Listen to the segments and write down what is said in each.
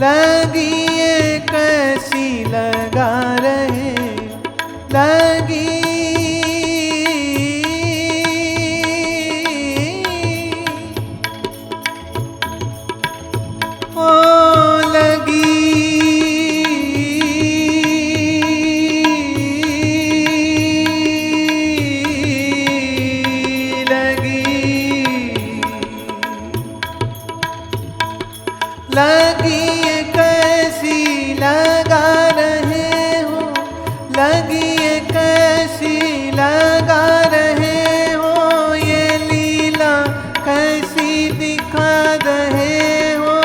लगी ये कैसी लगा रहे, लगी ओ लगी, लगी ये कैसी लगा रहे हो, लगी ये कैसी लगा रहे हो, ये लीला कैसी दिखा रहे हो,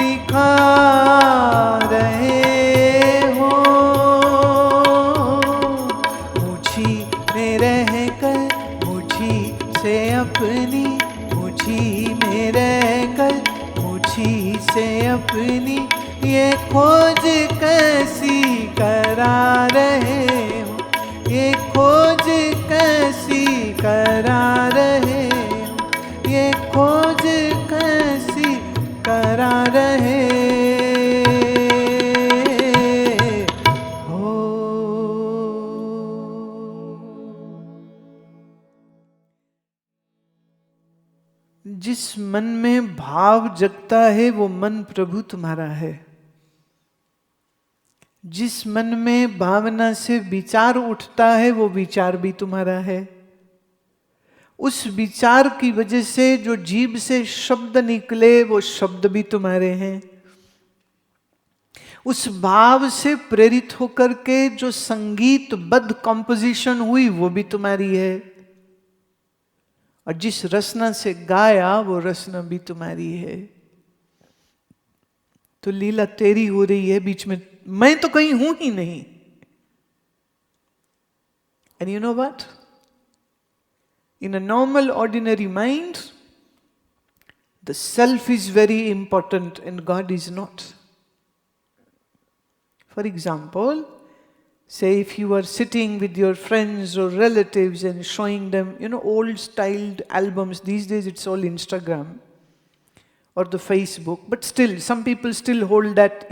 दिखा रहे हो। मुझी में रह कर मुझी से अपनी, मुझी में रहकर मुझी से अपनी ये खोज कैसी करा रहे हो, ये खोज कैसी करा रहे हो, ये खोज कैसी करा रहे हो। जिस मन में भाव जगता है वो मन प्रभु तुम्हारा है। जिस मन में भावना से विचार उठता है वो विचार भी तुम्हारा है। उस विचार की वजह से जो जीभ से शब्द निकले वो शब्द भी तुम्हारे हैं। उस भाव से प्रेरित होकर के जो संगीतबद्ध कंपोजिशन हुई वो भी तुम्हारी है। और जिस रचना से गाया वो रचना भी तुम्हारी है। तो लीला तेरी हो रही है बीच में, मैं तो कहीं हूं ही नहीं। And you know what, in a normal ordinary mind the self is very important and God is not. For example, say if you are sitting with your friends or relatives and showing them, old styled albums. These days it's all Instagram or the Facebook, but still some people still hold that,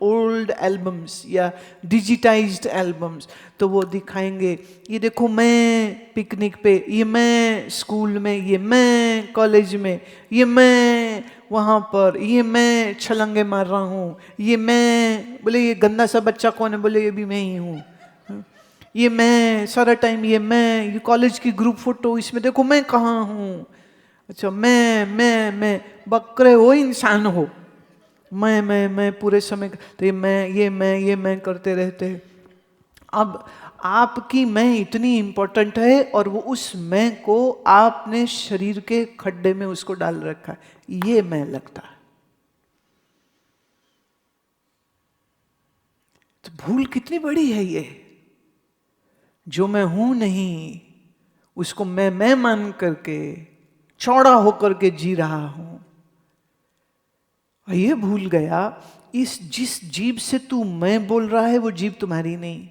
old albums या digitized albums. तो वो दिखाएंगे, ये देखो मैं picnic पे, ये मैं स्कूल में, ये मैं कॉलेज में, ये मैं वहाँ पर, ये मैं छलंगे मार रहा हूँ, ये मैं, बोले ये गंदा सा बच्चा कौन है, बोले ये भी मैं ही हूँ, ये मैं सारा टाइम, ये मैं, ये कॉलेज की ग्रुप फोटो, इसमें देखो मैं कहाँ हूँ। अच्छा मैं बकरे हो इंसान हो, मैं पूरे समय, तो ये मैं करते रहते। अब आपकी मैं इतनी इंपॉर्टेंट है और वो उस मैं को आपने शरीर के खड्डे में उसको डाल रखा है, ये मैं लगता है। तो भूल कितनी बड़ी है ये, जो मैं हूं नहीं उसको मैं मान करके चौड़ा होकर के जी रहा हूं। और ये भूल गया, जिस जीभ से तू मैं बोल रहा है वो जीभ तुम्हारी नहीं,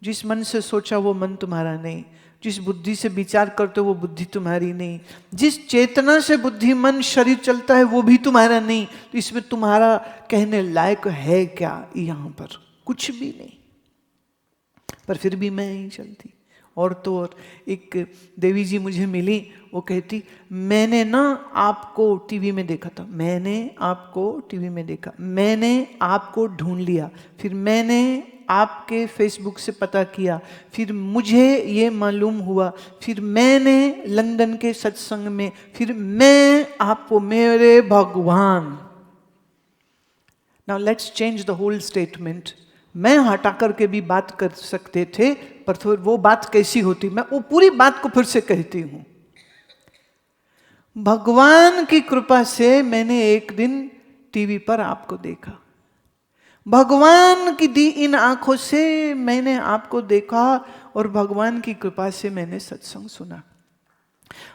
जिस मन से सोचा वो मन तुम्हारा नहीं, जिस बुद्धि से विचार करते हो वो बुद्धि तुम्हारी नहीं, जिस चेतना से बुद्धि मन शरीर चलता है वो भी तुम्हारा नहीं। तो इसमें तुम्हारा कहने लायक है क्या? यहां पर कुछ भी नहीं, पर फिर भी मैं ही चलती। और तो और एक देवी जी मुझे मिली, वो कहती मैंने ना आपको टीवी में देखा था, मैंने आपको टीवी में देखा, मैंने आपको ढूंढ लिया, फिर मैंने आपके फेसबुक से पता किया, फिर मुझे ये मालूम हुआ, फिर मैंने लंदन के सत्संग में, फिर मैं आपको, मेरे भगवान। Now let's change the whole statement. मैं हटा करके भी बात कर सकते थे, पर फिर वो बात कैसी होती, मैं वो पूरी बात को फिर से कहती हूं। भगवान की कृपा से मैंने एक दिन टीवी पर आपको देखा, भगवान की दी इन आंखों से मैंने आपको देखा, और भगवान की कृपा से मैंने सत्संग सुना।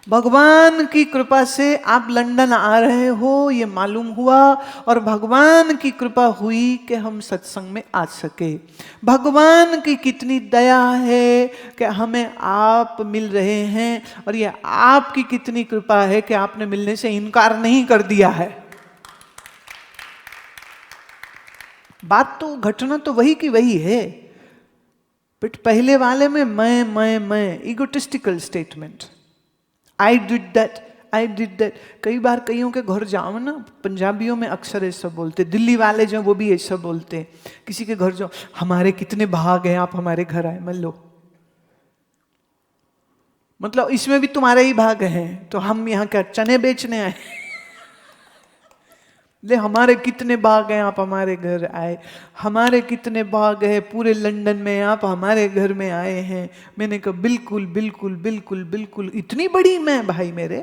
भगवान की कृपा से आप लंदन आ रहे हो ये मालूम हुआ, और भगवान की कृपा हुई कि हम सत्संग में आ सके। भगवान की कितनी दया है कि हमें आप मिल रहे हैं, और ये आपकी कितनी कृपा है कि आपने मिलने से इनकार नहीं कर दिया है। बात तो, घटना तो वही की वही है, बट पहले वाले में मैं egotistical statement, I did that, I did that. कई बार कईयों के घर जाओ ना, पंजाबियों में अक्सर ऐसा बोलते, दिल्ली वाले जो वो भी ऐसा बोलते, किसी के घर जाओ, हमारे कितने भाग हैं आप हमारे घर आए। मान लो, मतलब इसमें भी तुम्हारे ही भाग हैं, तो हम यहाँ क्या चने बेचने आए? ले, हमारे कितने बाग हैं आप हमारे घर आए, हमारे कितने बाग हैं पूरे लंदन में, आप हमारे घर में आए हैं। मैंने कहा बिल्कुल बिल्कुल बिल्कुल बिल्कुल, इतनी बड़ी मैं भाई मेरे।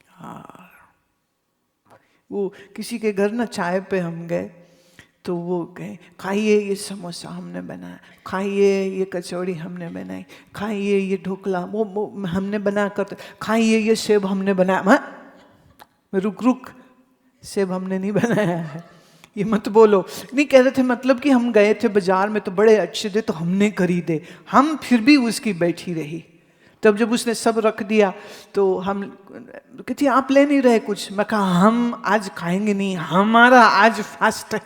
हाँ, वो किसी के घर ना चाय पे हम गए, तो वो कहे खाइए ये समोसा हमने बनाया, खाइए ये कचौड़ी हमने बनाई, खाइए ये ढोकला वो हमने बना कर, खाइए ये सेब हमने बनाया। रुक रुक, सेब हमने नहीं बनाया है, ये मत बोलो। नहीं कह रहे थे, मतलब कि हम गए थे बाजार में तो बड़े अच्छे थे तो हमने खरीदे, हम फिर भी उसकी बैठी रही। तब जब उसने सब रख दिया तो हम कहती आप ले नहीं रहे कुछ, मैं कहा हम आज खाएंगे नहीं, हमारा आज फास्ट है।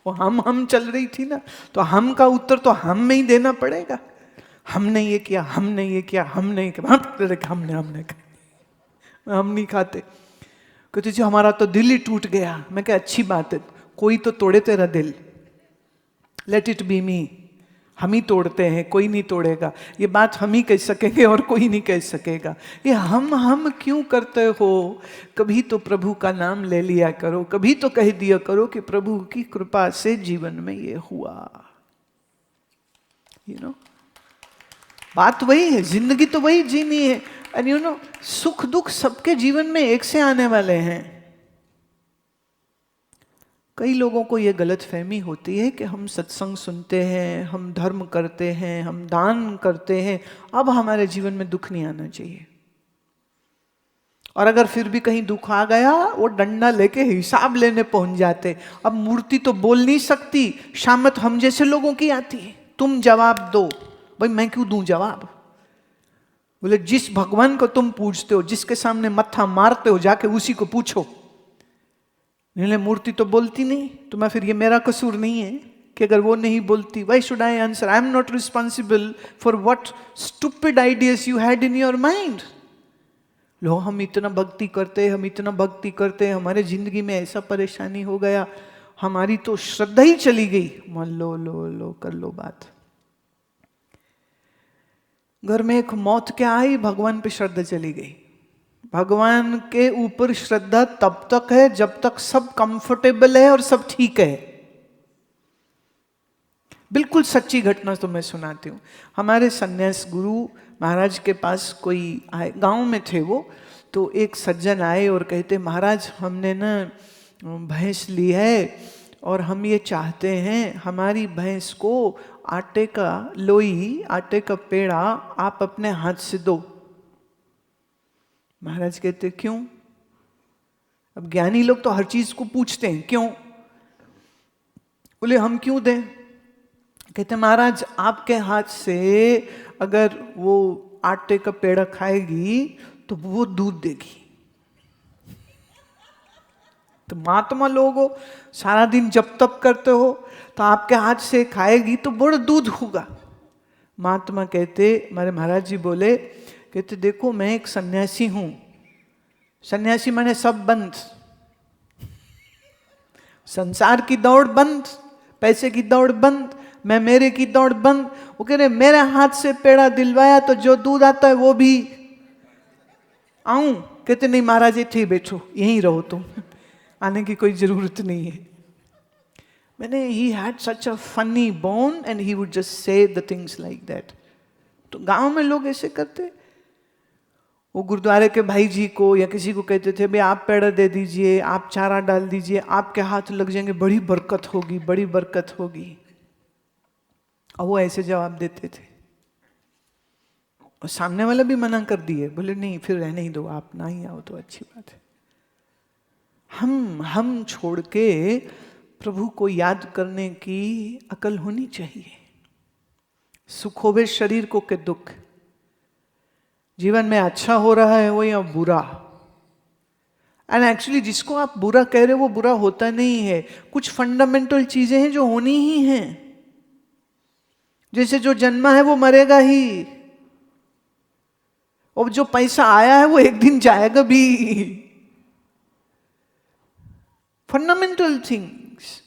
वो हम चल रही थी ना, तो हम का उत्तर तो हम में ही देना पड़ेगा। हमने ये किया, हमने ये किया, हमने ये किया, हमने हम नहीं खाते। कहते जी हमारा तो दिल ही टूट गया। मैं क्या अच्छी बात है, कोई तो तोड़े तेरा दिल, लेट इट बी मी। हम ही तोड़ते हैं, कोई नहीं तोड़ेगा। ये बात हम ही कह सकेंगे और कोई नहीं कह सकेगा। ये हम क्यों करते हो? कभी तो प्रभु का नाम ले लिया करो, कभी तो कह दिया करो कि प्रभु की कृपा से जीवन में ये हुआ। यू नो, बात वही है, जिंदगी तो वही जीनी है। एंड यू नो, सुख दुख सबके जीवन में एक से आने वाले हैं। कई लोगों को यह गलत फहमी होती है कि हम सत्संग सुनते हैं, हम धर्म करते हैं, हम दान करते हैं, अब हमारे जीवन में दुख नहीं आना चाहिए। और अगर फिर भी कहीं दुख आ गया, वो डंडा लेके हिसाब लेने पहुंच जाते। अब मूर्ति तो बोल नहीं सकती, शामत हम जैसे लोगों की आती है, तुम जवाब दो। भाई मैं क्यों दूं जवाब? बोले जिस भगवान को तुम पूछते हो, जिसके सामने मत्था मारते हो, जाके उसी को पूछो। नहीं, मूर्ति तो बोलती नहीं, तो मैं फिर ये मेरा कसूर नहीं है कि अगर वो नहीं बोलती। Why should I answer? I am not responsible for what stupid ideas you had in your mind. लो, हम इतना भक्ति करते, हम इतना भक्ति करते, हमारे जिंदगी में ऐसा परेशानी हो गया, हमारी तो श्रद्धा ही चली गई। मान लो लो लो कर लो बात। घर में एक मौत क्या आई, भगवान पे श्रद्धा चली गई। भगवान के ऊपर श्रद्धा तब तक है जब तक सब कंफर्टेबल है और सब ठीक है। बिल्कुल सच्ची घटना तो मैं सुनाती हूँ। हमारे सन्यास गुरु महाराज के पास कोई आए, गांव में थे वो, तो एक सज्जन आए और कहते महाराज हमने ना भैंस ली है और हम ये चाहते हैं हमारी भैंस को आटे का लोई, आटे का पेड़ा आप अपने हाथ से दो। महाराज कहते क्यों? अब ज्ञानी लोग तो हर चीज को पूछते हैं क्यों। बोले हम क्यों दें? कहते महाराज आपके हाथ से अगर वो आटे का पेड़ा खाएगी तो वो दूध देगी। तो महात्मा लोग हो, सारा दिन जप तप करते हो, तो आपके हाथ से खाएगी तो बड़ा दूध होगा। महात्मा कहते, हमारे महाराज जी बोले, कहते देखो मैं एक सन्यासी हूं। सन्यासी माने सब बंद, संसार की दौड़ बंद, पैसे की दौड़ बंद, मैं मेरे की दौड़ बंद। वो कह रहे मेरे हाथ से पेड़ा दिलवाया तो जो दूध आता है वो भी आऊं। कहते नहीं महाराज इथे ही बैठो, यहीं रहो तुम, आने की कोई जरूरत नहीं है। मैंने he had such a funny bone and he would just say the things like that. तो गांव में लोग ऐसे करते। वो गुरुद्वारे के भाई जी को या किसी को कहते थे भाई आप पेड़ा दे दीजिए, आप चारा डाल दीजिए, आपके हाथ लग जाएंगे, बड़ी बरकत होगी, बड़ी बरकत होगी। और वो ऐसे जवाब देते थे। और सामने वाला भी मना कर दिए, बोले नहीं फिर रहने ही दो, आप ना ही आओ तो अच्छी बात है। हम छोड़ के प्रभु को याद करने की अकल होनी चाहिए। सुख होवे शरीर को के दुख, जीवन में अच्छा हो रहा है वो या बुरा। एंड एक्चुअली जिसको आप बुरा कह रहे हो वो बुरा होता नहीं है, कुछ फंडामेंटल चीजें हैं जो होनी ही हैं। जैसे जो जन्मा है वो मरेगा ही, और जो पैसा आया है वो एक दिन जाएगा भी। Fundamental things.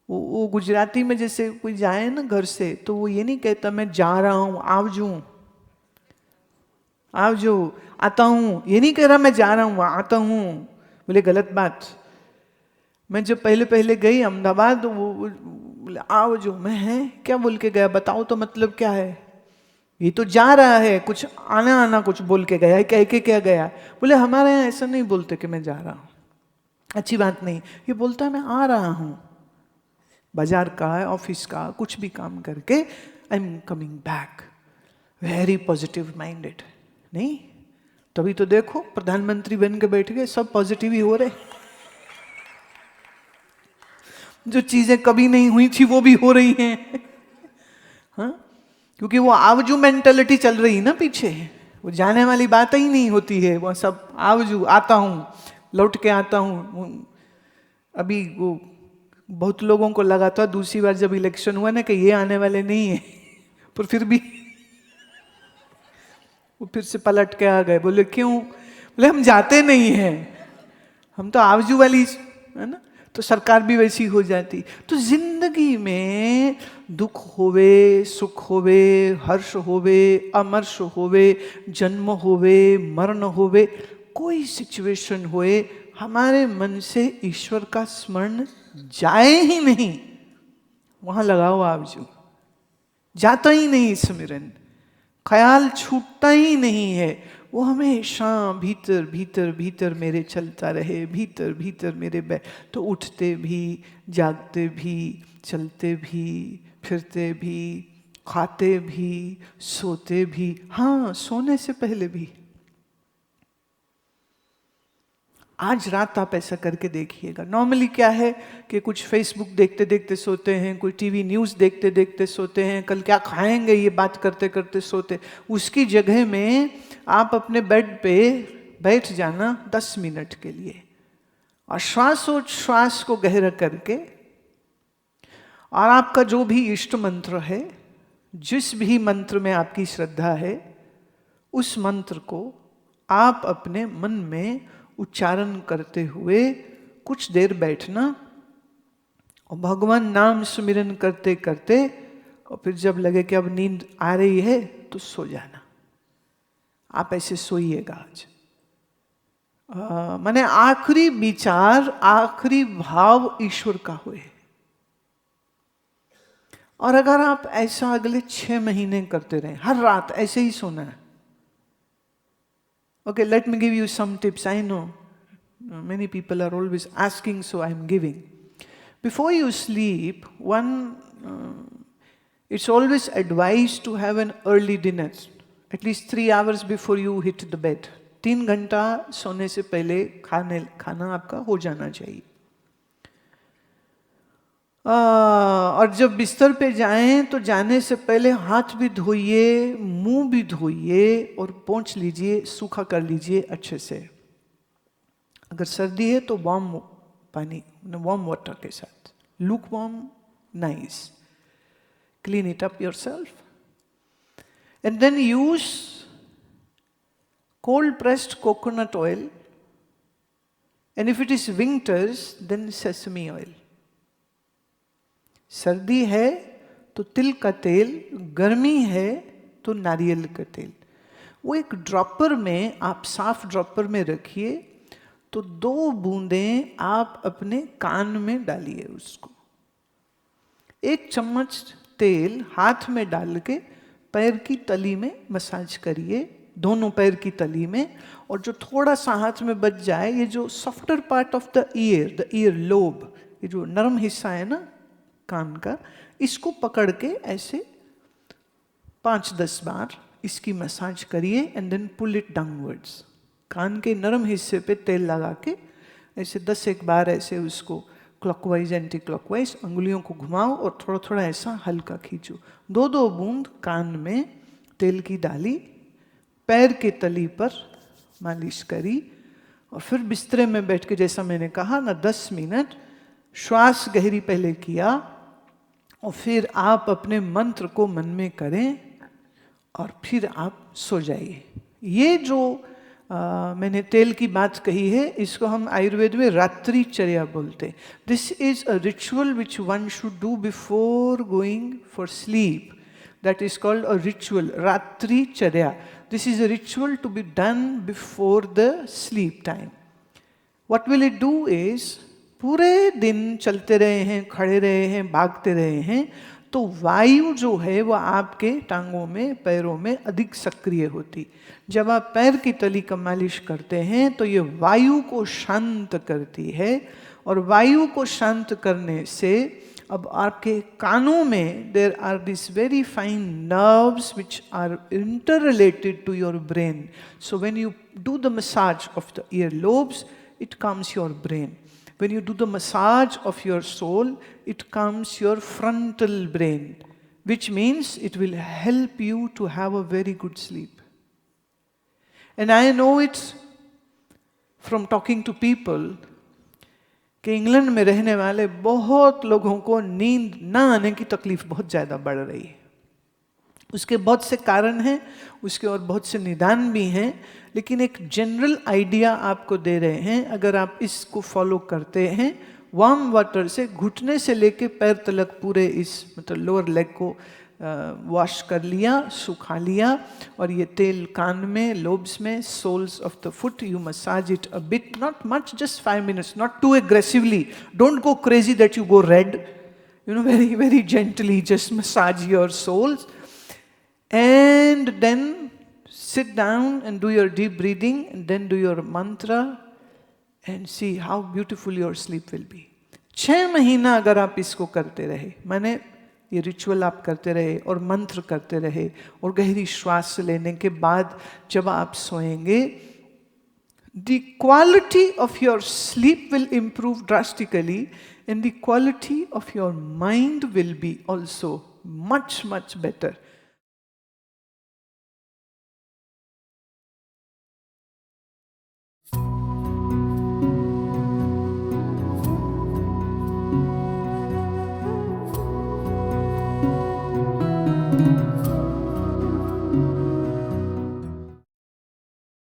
वो गुजराती में जैसे कोई जाए ना घर से, तो वो ये नहीं कहता मैं जा रहा हूं आवजो आता हूं, ये नहीं कह रहा मैं जा रहा हूं आता हूं। बोले गलत बात। मैं जब पहले पहले गई अहमदाबाद, वो बोले आवजो, मैं है क्या बोल के गया, बताओ तो मतलब क्या है। ये तो जा रहा है, कुछ आना आना कुछ बोल के गया है, कह के क्या गया। बोले हमारे यहाँ ऐसा नहीं बोलते कि मैं जा रहा हूं, अच्छी बात नहीं। ये बोलता है मैं आ रहा हूं, बाजार का ऑफिस का कुछ भी काम करके, I am coming back. Very positive minded. नहीं तभी तो देखो प्रधानमंत्री बन के बैठ गए, सब पॉजिटिव ही हो रहे। जो चीजें कभी नहीं हुई थी वो भी हो रही हैं। हाँ, क्योंकि वो आवजू मेंटेलिटी चल रही ना पीछे, वो जाने वाली बात ही नहीं होती है, वो सब आवजू, आता हूं लौट के आता हूं। अभी वो बहुत लोगों को लगा था दूसरी बार जब इलेक्शन हुआ ना कि ये आने वाले नहीं है, पर फिर भी वो फिर से पलट के आ गए। बोले क्यों? बोले हम जाते नहीं हैं, हम तो आवजू वाली है ना, तो सरकार भी वैसी हो जाती। तो जिंदगी में दुख होवे सुख होवे, हर्ष होवे अमर्ष होवे, जन्म होवे मरण होवे, कोई सिचुएशन होए, हमारे मन से ईश्वर का स्मरण जाए ही नहीं। वहां लगाओ आवजू, जाता ही नहीं स्मरण, ख्याल छूटता ही नहीं है। वो हमेशा भीतर भीतर भीतर मेरे चलता रहे, भीतर भीतर मेरे तो उठते भी, जागते भी, चलते भी, फिरते भी, खाते भी, सोते भी, हाँ सोने से पहले भी। आज रात आप ऐसा करके देखिएगा। नॉर्मली क्या है कि कुछ फेसबुक देखते देखते सोते हैं, कोई टीवी न्यूज़ देखते देखते सोते हैं, कल क्या खाएंगे ये बात करते करते सोते। उसकी जगह में आप अपने बेड पे बैठ जाना 10 मिनट के लिए, और श्वास को गहरा करके, और आपका जो भी इष्ट मंत्र है, जिस भी मंत्र में आपकी श्रद्धा है, उस मंत्र को आप अपने मन में उच्चारण करते हुए कुछ देर बैठना, और भगवान नाम सुमिरन करते करते, और फिर जब लगे कि अब नींद आ रही है तो सो जाना। आप ऐसे सोइएगा आज। माने आखिरी विचार, आखिरी भाव ईश्वर का हुए। और अगर आप ऐसा अगले 6 महीने करते रहे, हर रात ऐसे ही सोना है। Okay, let me give you some tips. I know many people are always asking, so I'm giving. Before you sleep, it's always advised to have an early dinner, at least 3 hours before you hit the bed. 3 घंटा सोने से पहले खाना आपका हो जाना चाहिए। और जब बिस्तर पे जाएं तो जाने से पहले हाथ भी धोइए, मुंह भी धोइए, और पोंछ लीजिए, सूखा कर लीजिए अच्छे से। अगर सर्दी है तो वार्म पानी, वार्म वाटर के साथ, look warm, nice, clean it up yourself, and then use cold pressed coconut oil, and if it is winters then sesame oil. सर्दी है तो तिल का तेल, गर्मी है तो नारियल का तेल। वो एक ड्रॉपर में आप साफ ड्रॉपर में रखिए, तो 2 बूंदें आप अपने कान में डालिए उसको। 1 चम्मच तेल हाथ में डाल के पैर की तली में मसाज करिए, दोनों पैर की तली में, और जो थोड़ा सा हाथ में बच जाए, ये जो softer part of the ear lobe, ये जो नरम हिस्सा है ना कान का, इसको पकड़ के ऐसे 5-10 बार इसकी मसाज करिए and then pull it downwards. कान के नरम हिस्से पे तेल लगा के ऐसे 10 एक बार ऐसे उसको क्लॉकवाइज एंटी क्लॉकवाइज अंगुलियों को घुमाओ और थोड़ा थोड़ा ऐसा हल्का खींचो। 2-2 बूंद कान में तेल की डाली, पैर के तली पर मालिश करी और फिर बिस्तरे में बैठ के जैसा मैंने कहा ना 10 मिनट श्वास गहरी पहले किया और फिर आप अपने मंत्र को मन में करें और फिर आप सो जाइए। ये जो मैंने तेल की बात कही है इसको हम आयुर्वेद में रात्रिचर्या बोलते हैं। This is a ritual which one should do before going for sleep. That is called a ritual, Ratricharya. This is a ritual to be done before the sleep time. What will it do is, पूरे दिन चलते रहे हैं, खड़े रहे हैं, भागते रहे हैं, तो वायु जो है वो आपके टांगों में, पैरों में अधिक सक्रिय होती। जब आप पैर की तली का मालिश करते हैं तो ये वायु को शांत करती है और वायु को शांत करने से अब आपके कानों में there are this very fine nerves which are inter related to your brain. So when you do the massage of the ear lobes it comes your brain. When you do the massage of your soul, it comes your frontal brain, which means it will help you to have a very good sleep. And I know it from talking to people कि England में रहने वाले बहुत लोगों को नींद ना आने की तकलीफ बहुत ज़्यादा बढ़ रही है। उसके बहुत से कारण हैं, उसके और बहुत से निदान भी हैं, लेकिन एक जनरल आइडिया आपको दे रहे हैं। अगर आप इसको फॉलो करते हैं, वार्म वाटर से घुटने से लेके पैर तलक पूरे इस मतलब लोअर लेग को वॉश कर लिया, सुखा लिया और ये तेल कान में, लोब्स में, soles of the foot, you massage it a bit, not much, just 5 minutes, not too aggressively, don't go crazy that you go red, you know, very very gently just massage your soles and then sit down and do your deep breathing and then do your mantra and see how beautiful your sleep will be. 6 महीना अगर आप इसको करते रहे, माने ये ritual आप करते रहे और मंत्र करते रहे और गहरी श्वास लेने के बाद जब आप सोएंगे, the quality of your sleep will improve drastically and the quality of your mind will be also much much better.